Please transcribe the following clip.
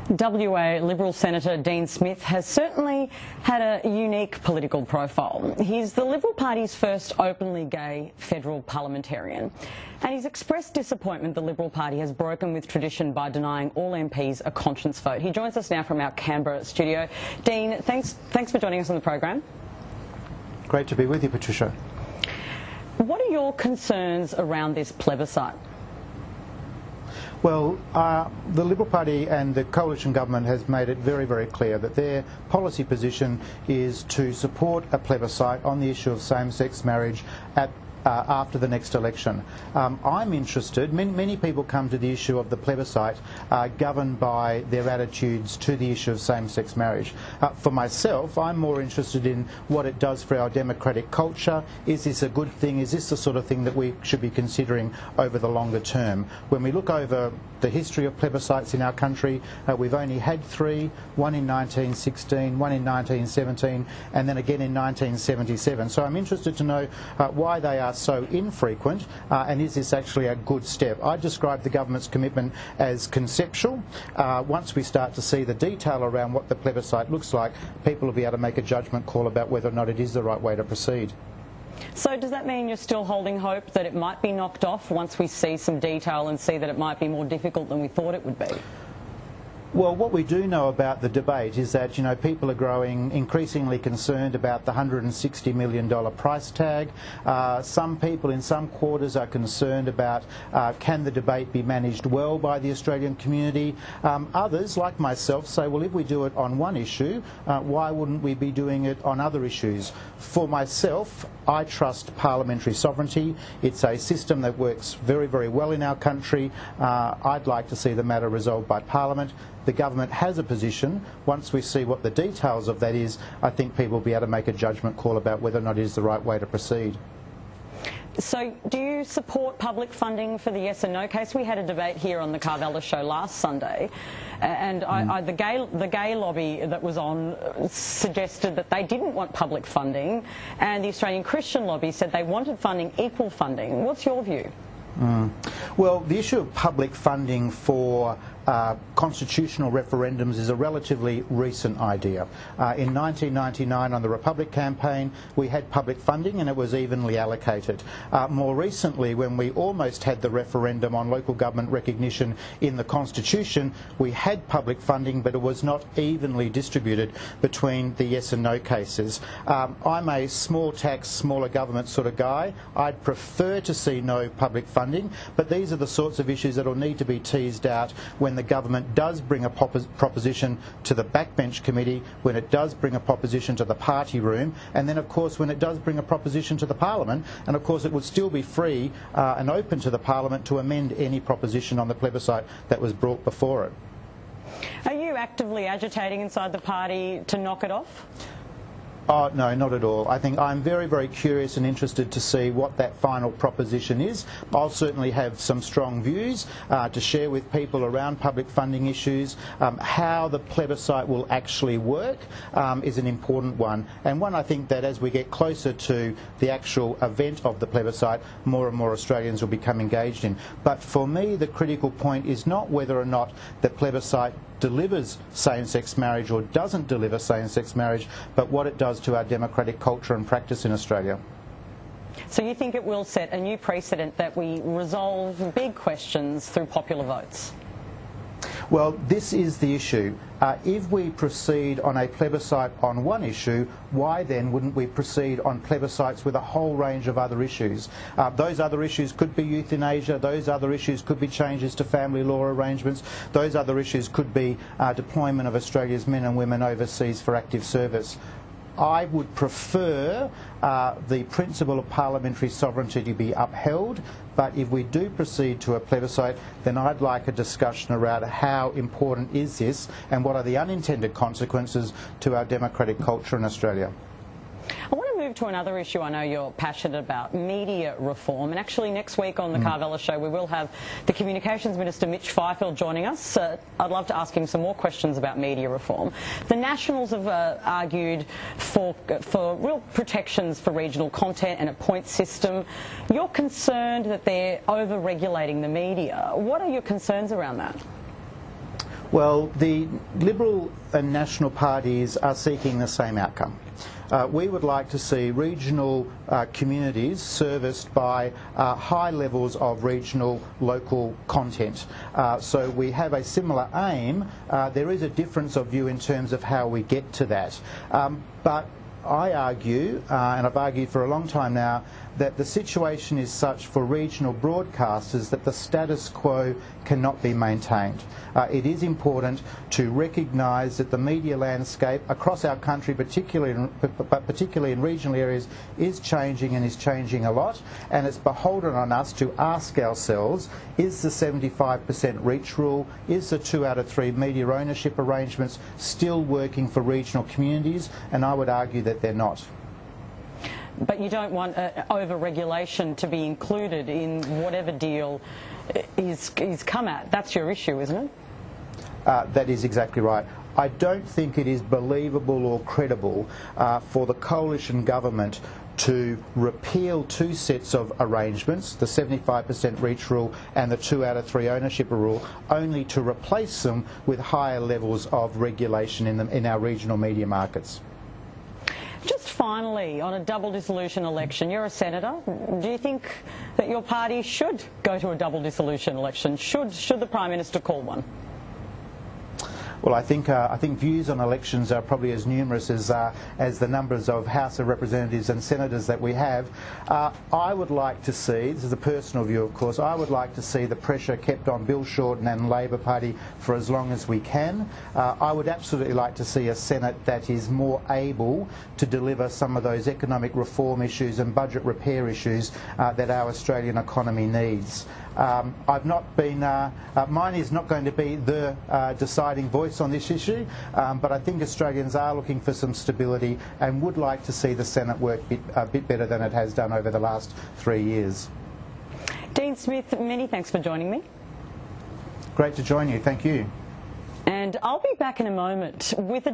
WA Liberal Senator Dean Smith has certainly had a unique political profile. He's the Liberal Party's first openly gay federal parliamentarian, and he's expressed disappointment the Liberal Party has broken with tradition by denying all MPs a conscience vote. He joins us now from our Canberra studio. Dean, thanks for joining us on the program. Great to be with you, Patricia. What are your concerns around this plebiscite? Well, the Liberal Party and the coalition government has made it very, very clear that their policy position is to support a plebiscite on the issue of same-sex marriage after the next election. I'm interested, many people come to the issue of the plebiscite governed by their attitudes to the issue of same-sex marriage. For myself, I'm more interested in what it does for our democratic culture. Is this a good thing? Is this the sort of thing that we should be considering over the longer term? When we look over the history of plebiscites in our country, we've only had three, one in 1916, one in 1917, and then again in 1977. So I'm interested to know why they are so infrequent, and is this actually a good step? I describe the government's commitment as conceptual. Once we start to see the detail around what the plebiscite looks like, people will be able to make a judgment call about whether or not it is the right way to proceed. So does that mean you're still holding hope that it might be knocked off once we see some detail and see that it might be more difficult than we thought it would be? Well, what we do know about the debate is that, people are growing increasingly concerned about the $160 million price tag. Some people in some quarters are concerned about can the debate be managed well by the Australian community. Others, like myself, say, well, if we do it on one issue, why wouldn't we be doing it on other issues? For myself, I trust parliamentary sovereignty. It's a system that works very, very well in our country. I'd like to see the matter resolved by Parliament. The government has a position. Once we see what the details of that is, I think people will be able to make a judgment call about whether or not it is the right way to proceed. So do you support public funding for the yes and no case? We had a debate here on the Karvelas show last Sunday, and the gay lobby that was on suggested that they didn't want public funding, and the Australian Christian lobby said they wanted funding, equal funding. What's your view? Well, the issue of public funding for constitutional referendums is a relatively recent idea. In 1999, on the Republic campaign, we had public funding and it was evenly allocated. More recently, when we almost had the referendum on local government recognition in the Constitution, we had public funding, but it was not evenly distributed between the yes and no cases. I'm a small tax, smaller government sort of guy. I'd prefer to see no public funding, but these are the sorts of issues that will need to be teased out when the government does bring a proposition to the backbench committee, when it does bring a proposition to the party room, and then of course when it does bring a proposition to the Parliament, and of course it would still be free and open to the Parliament to amend any proposition on the plebiscite that was brought before it. Are you actively agitating inside the party to knock it off? Oh, no, not at all. I think I'm very, very curious and interested to see what that final proposition is. I'll certainly have some strong views to share with people around public funding issues. How the plebiscite will actually work is an important one, and one I think that as we get closer to the actual event of the plebiscite, more and more Australians will become engaged in. But for me, the critical point is not whether or not the plebiscite delivers same-sex marriage or doesn't deliver same-sex marriage, but what it does to our democratic culture and practice in Australia. So you think it will set a new precedent that we resolve big questions through popular votes? Well, this is the issue. If we proceed on a plebiscite on one issue, why then wouldn't we proceed on plebiscites with a whole range of other issues? Those other issues could be euthanasia, those other issues could be changes to family law arrangements, those other issues could be deployment of Australia's men and women overseas for active service. I would prefer the principle of parliamentary sovereignty to be upheld, but if we do proceed to a plebiscite, then I'd like a discussion around how important is this and what are the unintended consequences to our democratic culture in Australia. I want to move to another issue I know you're passionate about, media reform. And actually next week on the Karvelas show we will have the Communications Minister Mitch Fifield joining us. I'd love to ask him some more questions about media reform. The Nationals have argued for real protections for regional content and a points system. You're concerned that they're over-regulating the media. What are your concerns around that? Well, the Liberal and National parties are seeking the same outcome. We would like to see regional communities serviced by high levels of regional local content. So we have a similar aim. There is a difference of view in terms of how we get to that. But I argue, and I've argued for a long time now, that the situation is such for regional broadcasters that the status quo cannot be maintained. It is important to recognise that the media landscape across our country, particularly in regional areas, is changing and is changing a lot, and it's beholden on us to ask ourselves, is the 75% reach rule, is the 2 out of 3 media ownership arrangements still working for regional communities? And I would argue that they're not. But you don't want over-regulation to be included in whatever deal is come at. That's your issue, isn't it? That is exactly right. I don't think it is believable or credible for the coalition government to repeal 2 sets of arrangements, the 75% reach rule and the 2 out of 3 ownership rule, only to replace them with higher levels of regulation in our regional media markets. Just finally, on a double dissolution election, you're a senator. Do you think that your party should go to a double dissolution election? Should the Prime Minister call one? Well, I think views on elections are probably as numerous as the numbers of House of Representatives and Senators that we have. I would like to see, this is a personal view of course, I would like to see the pressure kept on Bill Shorten and the Labor Party for as long as we can. I would absolutely like to see a Senate that is more able to deliver some of those economic reform issues and budget repair issues that our Australian economy needs. Mine is not going to be the deciding voice on this issue, but I think Australians are looking for some stability and would like to see the Senate work a bit better than it has done over the last 3 years. Dean Smith, many thanks for joining me. Great to join you, thank you. And I'll be back in a moment with a